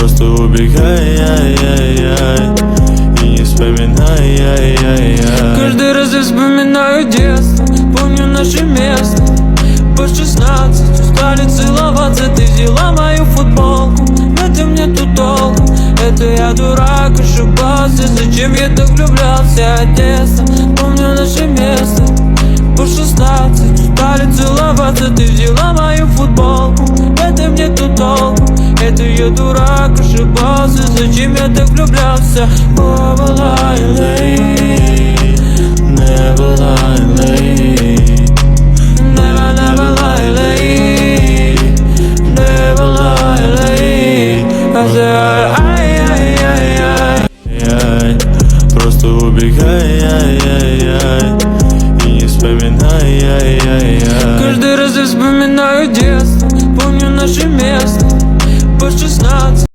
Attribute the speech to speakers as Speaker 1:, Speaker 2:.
Speaker 1: просто убегай, и не вспоминай.
Speaker 2: Каждый раз я вспоминаю детство, помню наше место. По 16 устали целоваться, ты взяла мою футболку. В этом нету толку, это я дурак, ошибался. Зачем я так влюблялся от детства? Помню наше место. По 16 устали целоваться, ты взяла мою футболку. В этом нету толку, это я дурак, ошибался. Зачем я так влюблялся?
Speaker 1: Never lie late, never lie late, never lie late, never lie late. Просто убегай, и не вспоминай.
Speaker 2: Каждый раз я вспоминаю детство, помню наше место. По 16